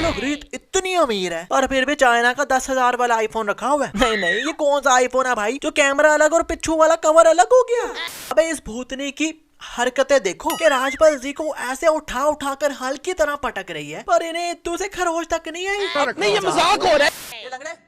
लोग रीत इतनी अमीर है और फिर भी चाइना का 10,000 वाला आईफोन रखा हुआ है। नहीं नहीं, ये कौन सा आईफोन है भाई जो कैमरा अलग और पिछू वाला कवर अलग हो गया। अबे इस भूतनी की हरकतें देखो कि राजपाल जी को ऐसे उठा उठा कर हल की तरह पटक रही है, पर इन्हें इत्तू से खरोच तक नहीं आई। नहीं ये मजाक हो रहा है।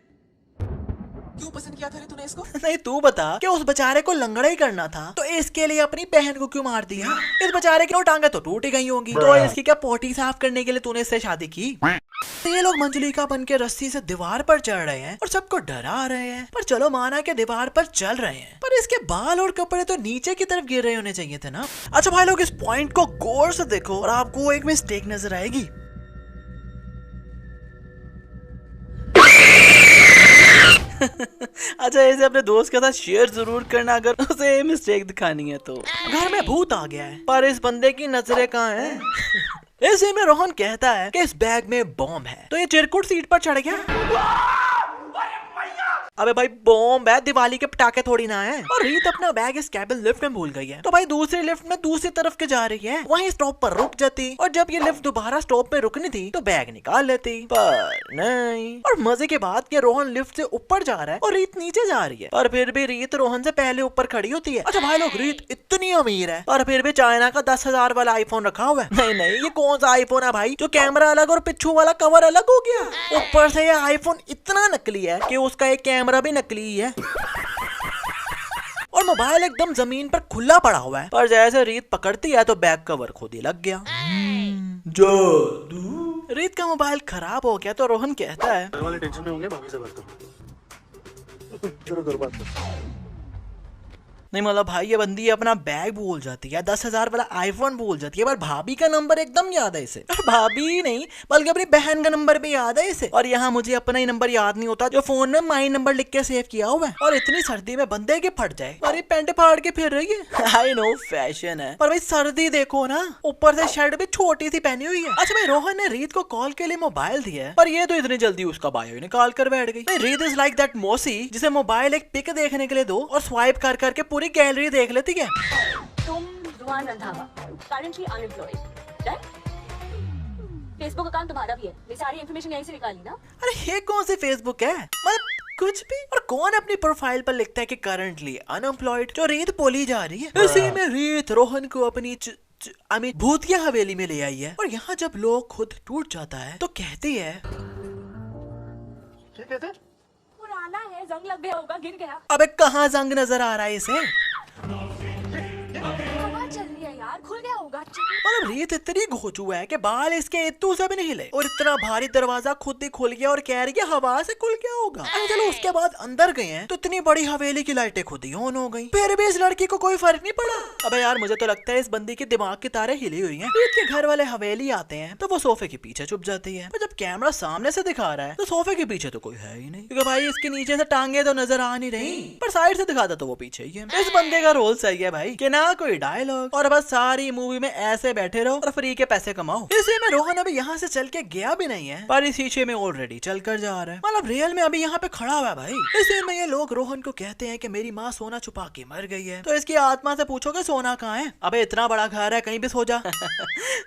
क्यों पसंद किया था रे तूने इसको? नहीं तू बता कि उस बेचारे को लंगड़ा ही करना था तो इसके लिए अपनी बहन को क्यों मार दिया? इस बेचारे की टांगे तो टूट ही गई होंगी, तो इसकी क्या पोटी साफ करने के लिए तूने इससे शादी की? तो ये लोग मंजुलिका बन के रस्सी से दीवार पर चढ़ रहे हैं और सबको डरा रहे हैं, पर चलो माना कि दीवार पर चल रहे हैं, पर इसके बाल और कपड़े तो नीचे की तरफ गिर रहे होने चाहिए थे ना। अच्छा भाई लोग, इस पॉइंट को गौर से देखो और आपको एक मिस्टेक नजर आएगी। अच्छा, इसे अपने दोस्त के साथ शेयर जरूर करना अगर उसे मिस्टेक दिखानी है तो। घर में भूत आ गया है, पर इस बंदे की नजरें कहाँ हैं? ऐसे में रोहन कहता है कि इस बैग में बॉम्ब है, तो ये चिरकुट सीट पर चढ़ गया। अबे भाई बॉम्ब है, दिवाली के पटाखे थोड़ी ना है। और रीत अपना बैग इस केबिन लिफ्ट में भूल गई है, तो भाई दूसरी लिफ्ट में दूसरी तरफ के जा रही है, वहीं स्टॉप पर रुक जाती और जब ये लिफ्ट दोबारा स्टॉप पे रुकनी थी तो बैग निकाल लेती, पर नहीं। और मजे के बाद कि रोहन लिफ्ट से ऊपर जा रहा है और रीत नीचे जा रही है, और फिर भी रीत रोहन से पहले ऊपर खड़ी होती है। अच्छा भाई लोग, रीत इतनी अमीर है और फिर भी चाइना का 10,000 वाला आईफोन रखा हुआ है। नहीं नहीं, ये कौन सा आईफोन है भाई जो कैमरा अलग और पिछू वाला कवर अलग हो गया। ऊपर से ये आईफोन इतना नकली है कि उसका एक कैमरा भी नकली है और मोबाइल एकदम जमीन पर खुला पड़ा हुआ है, पर जैसे रीत पकड़ती है तो बैक कवर खुद ही लग गया। जादू। रीत का मोबाइल खराब हो गया तो रोहन कहता है, वाले टेंशन में होंगे, भाभी से बात करो। चलो घर बात करो। नहीं मतलब भाई ये बंदी अपना बैग भूल जाती है, 10,000 वाला आईफोन भूल जाती है, पर भाभी का नंबर एकदम याद है इसे। और भाभी नहीं बल्कि अपनी बहन का नंबर भी याद है इसे, और यहाँ मुझे अपना ही नंबर याद नहीं होता जो फोन में माई नंबर लिख के सेव किया हुआ है। और इतनी सर्दी में बंदे के फट जाए और ये पैंट फाड़ के फिर रही है। आई नो फैशन है, पर भाई सर्दी देखो ना, ऊपर से शर्ट भी छोटी सी पहनी हुई है। अच्छा भाई, रोहन ने रीत को कॉल के लिए मोबाइल दिया है, पर ये तो इतनी जल्दी उसका बायो निकाल कर बैठ गई। रीत इज लाइक दैट मौसी जिसे मोबाइल एक पिक देखने के लिए दो और स्वाइप कर करके पूरी गैलरी देख लेती है। तुम Ruhaan Randhawa, currently unemployed, right? Facebook account तुम्हारा भी है, ये सारी इन्फॉर्मेशन यहीं से निकाली ना? अरे ये कौन सी फेसबुक है, मतलब कुछ भी। और कौन अपनी प्रोफाइल पर लिखता है कि करंटली अनएम्प्लॉयड, जो रीत बोली जा रही है। इसी में रीत रोहन को अपनी भूतिया हवेली में ले आई है, और यहाँ जब लोग खुद टूट जाता है तो कहती है, पुराना है, जंग लग गया होगा, गिर गया। अबे कहाँ जंग नजर आ रहा है इसे? हवा चल रही है यार, खुल गया होगा। मतलब रीत इतनी घोचू है कि बाल इसके इत्तू से भी नहीं हिले, और इतना भारी दरवाजा खुद ही खुल गया और कह रही है हवा से खुल गया होगा। अरे चलो उसके बाद अंदर गए हैं तो इतनी बड़ी हवेली की लाइटें खुद ही ऑन हो गई, फिर भी इस लड़की को कोई फर्क नहीं पड़ा। अबे यार मुझे तो लगता है इस बंदी के दिमाग की तारें हिली हुई हैं। रीत के घर वाले हवेली आते हैं तो वो सोफे के पीछे छुप जाती है, पर जब कैमरा सामने से दिखा रहा है तो सोफे के पीछे तो कोई है ही नहीं, क्योंकि भाई इसके नीचे से टांगे तो नजर आ नहीं रही, पर साइड से दिखाता तो वो पीछे ही है। इस बंदे का रोल सही है भाई कि ना कोई डायलॉग और बस सारी मूवी में ऐसे बैठे रहो और फ्री के पैसे कमाओ। इसी में रोहन अभी यहाँ से चल के गया भी नहीं है, पर इस शीशे में ऑलरेडी चल कर जा रहा है, मतलब रियल में अभी यहाँ पे खड़ा हुआ है भाई। इसी में ये लोग रोहन को कहते हैं कि मेरी माँ सोना छुपा के मर गई है, तो इसकी आत्मा से पूछोगे सोना कहाँ है? अबे इतना बड़ा घर है, कहीं भी सो जा।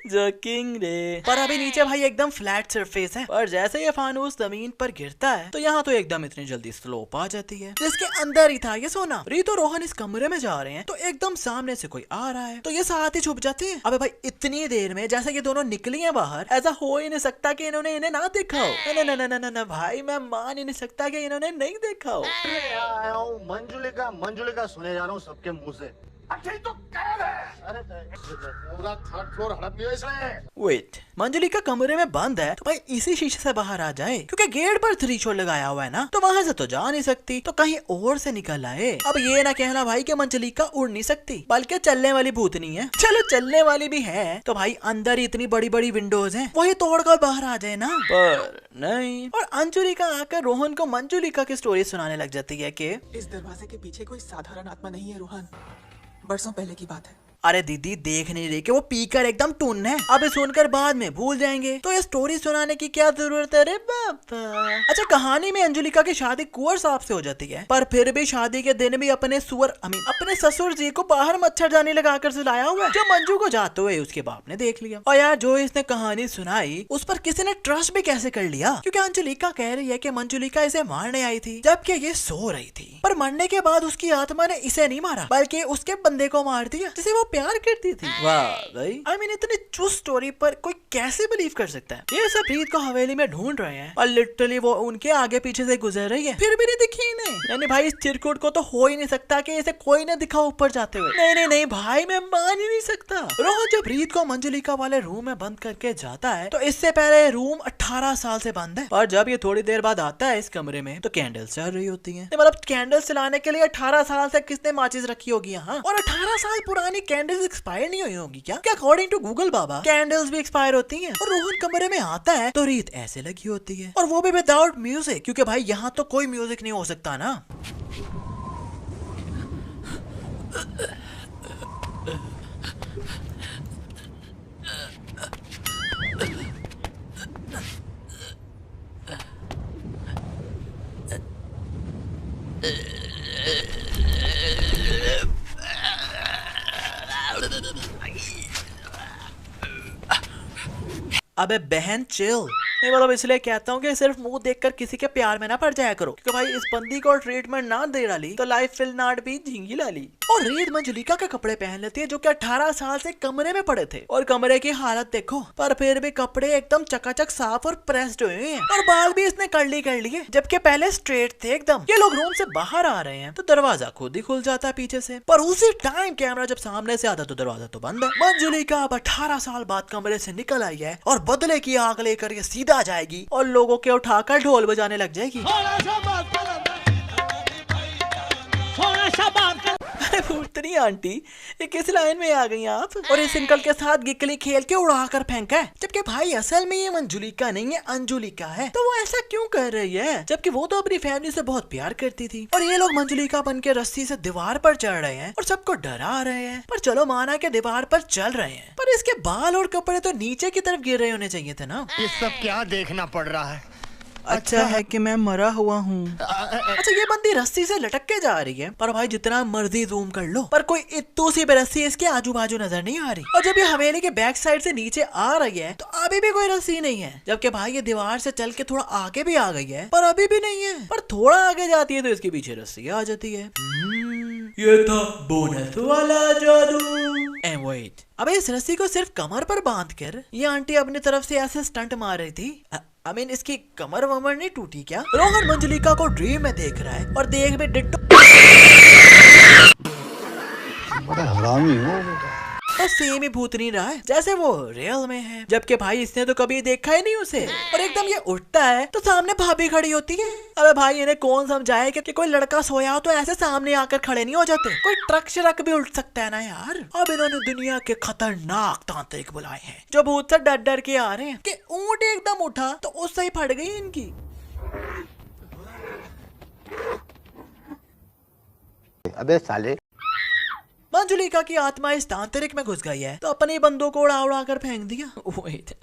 जोकिंग रे। पर अभी नीचे भाई एकदम फ्लैट सरफेस है, और जैसे ये फानूस जमीन पर गिरता है तो यहाँ तो एकदम इतनी जल्दी स्लोप आ जाती है, जिसके अंदर ही था ये सोना। रीत और रोहन इस कमरे में जा रहे हैं तो एकदम सामने से कोई आ रहा है, तो ये साथ ही छुप जाते हैं। अबे भाई इतनी देर में जैसे ये दोनों निकली हैं बाहर, ऐसा हो ही नहीं सकता कि इन्होंने इन्हें ना देखा हो। ना भाई मैं मान ही नहीं सकता कि इन्होंने नहीं देखा हो। आया हूँ मंजुलिका सुने जा रहा हूँ सबके मुंह से। अच्छा तो कैद है। अरे पूरा थर्ड फ्लोर हड़प लिया इसने। वेट, मंजुलिका कमरे में बंद है तो भाई इसी शीशे से बाहर आ जाए, क्योंकि गेट पर थ्रेशोल्ड लगाया हुआ है ना, तो वहां से तो जा नहीं सकती, तो कहीं और से निकल आए। अब ये ना कहना भाई कि मंजुलिका उड़ नहीं सकती, बल्कि चलने वाली भूतनी है। चलो चलने वाली भी है तो भाई अंदर इतनी बड़ी बड़ी विंडोज हैं, वही तोड़कर बाहर आ जाए ना, पर नहीं। और अंजुलिका आकर रोहन को मंजुलिका की स्टोरी सुनाने लग जाती है कि इस दरवाजे के पीछे कोई साधारण आत्मा नहीं है रोहन, बरसों पहले की बात है। अरे दीदी देख नहीं रही कि वो पीकर एकदम टुन है, अब सुनकर बाद में भूल जाएंगे, तो ये स्टोरी सुनाने की क्या जरूरत है रे बापा। अच्छा, कहानी में अंजुलिका की शादी कुंवर साहब से हो जाती है, पर फिर भी शादी के दिन भी अपने अपने ससुर जी को बाहर मच्छरदानी लगाकर सुलाया हुआ है, जो मंजू को जाते हुए उसके बाप ने देख लिया। और यार जो इसने कहानी सुनाई उस पर किसी ने ट्रस्ट भी कैसे कर लिया, क्योंकि अंजुलिका कह रही है कि मंजुलिका इसे मारने आई थी जबकि ये सो रही थी, पर मरने के बाद उसकी आत्मा ने इसे नहीं मारा बल्कि उसके बंदे को मार दिया जिसे वो प्यार करती थी। वाह भाई, आई मीन इतनी चुस्त स्टोरी पर कोई कैसे बिलीव कर सकता है। ये सब प्रीत को हवेली में ढूंढ रहे हैं और लिटरली वो उनके आगे पीछे से गुजर रही है, फिर भी नहीं दिखी नहीं। यानी भाई इस चिरकुट को तो हो ही नहीं सकता कि इसे कोई न दिखा ऊपर जाते हुए। नहीं नहीं नहीं भाई, मैं मान ही नहीं सकता। रोहन जब प्रीत को मंजुलिका वाले रूम में बंद करके जाता है तो इससे पहले रूम 18 साल से बंद है, और जब ये थोड़ी देर बाद आता है इस कमरे में तो कैंडल्स चल रही होती हैं। मतलब कैंडल्स चलाने के लिए 18 साल से किसने माचिस रखी होगी यहाँ, और 18 साल पुरानी कैंडल्स एक्सपायर नहीं हुई होगी क्या? अकॉर्डिंग टू गूगल बाबा कैंडल्स भी एक्सपायर होती हैं। और रोहन कमरे में आता है तो रीत ऐसे लगी होती है, और वो भी विदाउट म्यूजिक, क्योंकि भाई यहाँ तो कोई म्यूजिक नहीं हो सकता ना। अबे बहन चिल। नहीं मतलब इसलिए कहता हूँ कि सिर्फ मुंह देखकर किसी के प्यार में ना पड़ जाया करो, क्योंकि भाई इस बंदी को ट्रीटमेंट ना दे डाली तो लाइफ विल नॉट बी झिंगी लाली। और रीत मंजुलिका के कपड़े पहन लेती है जो कि 18 साल से कमरे में पड़े थे, और कमरे की हालत देखो, पर फिर भी कपड़े एकदम चकाचक साफ और प्रेस्ड हुए हैं, और बाल भी इसने कर्ली कर लिए जबकि पहले स्ट्रेट थे एकदम। ये लोग रूम से बाहर आ रहे हैं तो दरवाजा खुद ही खुल जाता है पीछे से, पर उसी टाइम कैमरा जब सामने से आता तो दरवाजा तो बंद है। मंजुलिका अब 18 साल बाद कमरे से निकल आई है और बदले की आग लेकर ये सीधा जाएगी और लोगों के उठाकर ढोल बजाने लग जाएगी। भूतनी आंटी, ये किस लाइन में आ गई आप? और इस अंकल के साथ गिकली खेल के उड़ा कर फेंका है, जबकि भाई असल में ये मंजुलिका नहीं है अंजुलिका है। तो वो ऐसा क्यों कर रही है जबकि वो तो अपनी फैमिली से बहुत प्यार करती थी। और ये लोग मंजुलिका बन के रस्सी से दीवार पर चढ़ रहे हैं और सबको डरा रहे हैं, पर चलो माना कि दीवार पर चल रहे हैं, पर इसके बाल और कपड़े तो नीचे की तरफ गिर रहे होने चाहिए थे ना। ये सब क्या देखना पड़ रहा है? अच्छा है कि मैं मरा हुआ हूँ। अच्छा, ये बंदी रस्सी से लटक के जा रही है, पर भाई जितना मर्जी जूम कर लो पर कोई इतू सी रस्सी इसके आजू बाजू नजर नहीं आ रही। और जब ये हवेली के बैक साइड से नीचे आ रही है तो अभी भी कोई रस्सी नहीं है, जबकि भाई ये दीवार से चल के थोड़ा आगे भी आ गई है पर अभी भी नहीं है। पर थोड़ा आगे जाती है तो इसके पीछे रस्सी आ जाती है। ये था बोनस वाला जादू। एंड वेट, अबे इस रस्सी को सिर्फ कमर पर बांध कर ये आंटी अपनी तरफ से ऐसे स्टंट मार रही थी। I mean, इसकी कमर वमर नहीं टूटी क्या? रोहन मंजुलिका को ड्रीम में देख रहा है और देख भी डिट्टो। बड़ा हरामी हो बेटा। तो सेम ही भूतनी रहा है जैसे वो रियल में है, जबकि भाई इसने तो कभी देखा ही नहीं उसे। और एकदम ये उठता है तो सामने भाभी खड़ी होती है। अबे भाई इन्हें कौन समझाए कि कोई लड़का सोया हो तो ऐसे सामने आकर खड़े नहीं हो जाते, कोई ट्रक शरक भी उठ सकता है ना यार। अब इन्होंने दुनिया के खतरनाक तांत्रिक बुलाए हैं जो भूत से डर डर के आ रहे हैं कि ऊंट एकदम उठा तो उससे ही फट गई इनकी। अबे साले, मंजुलिका की आत्मा इस तांत्रिक में घुस गई है तो अपनी बंदूक को उड़ा उड़ा कर फेंक दिया। वेट,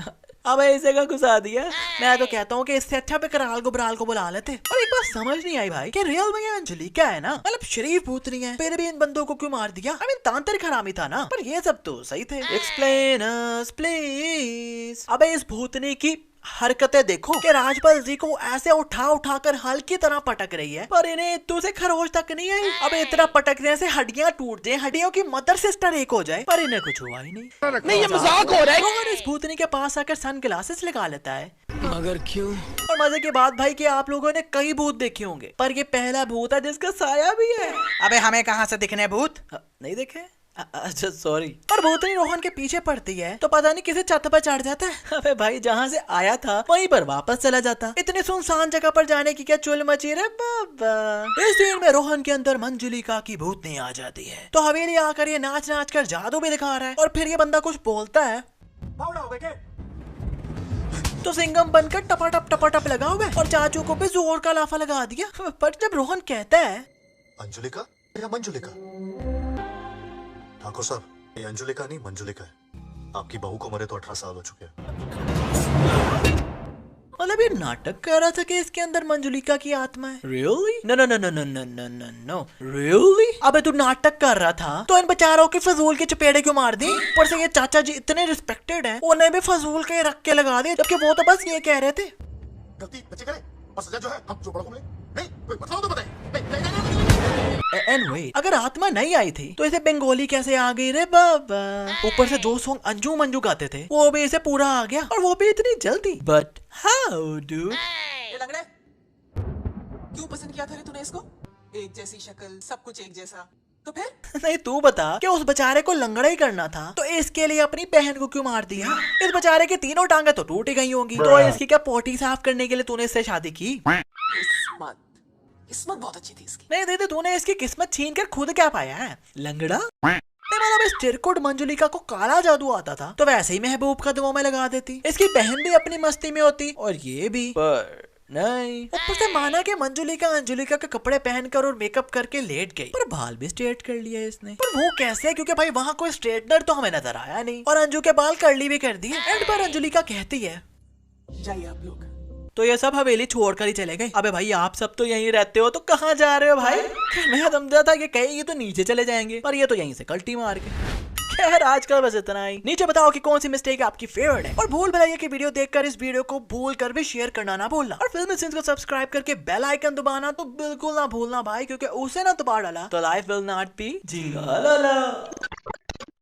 अब ऐसे का घुसा दिया। मैं तो कहता हूँ कि इससे अच्छा पे कराल को बराल को बुला लेते। और एक बात समझ नहीं आई भाई कि रियल में ये अंजुलिका है ना, मतलब शरीफ भूतनी है, फिर भी इन बंदों को क्यों मार दिया? आई मीन तांत्रिक हरामी था ना, पर ये सब तो सही थे। Explain us please. अबे इस भूतनी की हरकतें देखो कि राजपाल जी को ऐसे उठा उठा कर हल की तरह पटक रही है, पर इन्हें इतू से खरोच तक नहीं आई। अब इतना पटकने से हड्डियां टूट जाए, हड्डियों की मदर सिस्टर एक हो जाए, पर इन्हें कुछ हुआ ही नहीं। ये मजाक हो रहा है। रोहन इस भूतनी के पास आकर सन ग्लासेस लगा लेता है। मगर क्यों? और मजे की बात भाई कि आप लोगों ने कई भूत देखे होंगे, पर ये पहला भूत है जिसका साया भी है। अबे हमें कहाँ से दिखने भूत? नहीं देखे? अच्छा सॉरी। पर भूतनी रोहन के पीछे पड़ती है तो पता नहीं किसी छत पर चढ़ जाता है। अबे भाई जहाँ से आया था वहीं पर वापस चला जाता। इतनी सुनसान जगह पर जाने की क्या चुल मची रे बाबा। इस सीन में रोहन के अंदर मंजुलिका की भूतनी आ जाती है तो हवेली आकर ये नाच नाच कर जादू भी दिखा रहा है। और फिर ये बंदा कुछ बोलता है तो सिंगम बनकर टपाटप लगा हुआ है और चाचू को भी जोर का लाफा लगा दिया। पर जब रोहन कहता है अंजुलिका या मंजुलिका? ठाकुर साहब, ये अंजुलिका नहीं मंजुलिका है। आपकी बहू को मरे तो 18 साल हो चुके हैं। मतलब ये नाटक कर रहा था कि इसके अंदर मंजुलिका की आत्मा है। Really? No, no, no, no, no, no, no, no, no. Really? अबे तू नाटक कर रहा था तो इन बेचारों की फजूल के चपेड़े क्यों मार दी? पर से ये चाचा जी इतने रिस्पेक्टेड हैं, उन्हें भी फजूल के रख के लगा दिए, जबकि वो तो बस ये कह रहे थे। गलती बच्चे करे और सजा जो है हम जो बड़ों को मिले। नहीं कोई बताओ तो बताए। Anyway, अगर आत्मा नहीं आई थी तो इसे बंगाली कैसे आ गई रे बाबा? ऊपर से जो सॉन्ग अंजू मंजू गाते थे वो भी इसे पूरा आ गया, और वो भी इतनी जल्दी। बट हाउ डू ये लग रहा है क्यों पसंद किया था रे तूने इसको? एक जैसी शक्ल, सब कुछ एक जैसा, तो फिर? नहीं तू बता कि उस बेचारे को लंगड़ा ही करना था तो इसके लिए अपनी बहन को क्यों मार दिया? इस बेचारे की तीनों टांगे तो टूट ही गई होंगी, तो इसकी क्या पोटी साफ करने के लिए तूने इससे शादी की? किस्मत किस्मत बहुत अच्छी थी इसकी। नहीं दीदी, तूने इसकी किस्मत छीन कर खुद क्या पाया है? लंगड़ा? नहीं मतलब इस चिरकुट मंजुलिका को काला जादू आता था तो वैसे ही महबूब कदमों में लगा देती, इसकी बहन भी अपनी मस्ती में होती और ये भी। पर नहीं, ऊपर से माना कि मंजुलिका अंजुलिका के कपड़े पहनकर और मेकअप करके लेट गई, पर बाल भी स्ट्रेट कर लिया इसने। पर वो कैसे? क्योंकि भाई वहाँ कोई स्ट्रेटनर तो हमें नजर आया नहीं, और अंजू के बाल कर्ली भी कर दिए। एंड पर अंजुलिका कहती है जाइए आप लोग। तो ये सब हवेली छोड़कर ही चले गए। अबे भाई आप सब तो यहीं रहते हो तो कहाँ जा रहे हो भाई? मैं समझा था कि कहीं ये तो नीचे चले जाएंगे, पर ये तो यहीं से कल्टी मार के। खैर आज का बस इतना ही। नीचे बताओ कि कौन सी मिस्टेक आपकी फेवरेट है, और भूल भुलैया की वीडियो देखकर इस वीडियो को भूल कर भी शेयर करना ना भूलना, और फिल्मी सीन्स को सब्सक्राइब करके बेल आइकन दबाना तो बिल्कुल ना भूलना भाई, क्योंकि उसे ना दबा डाला तो life will not be ji.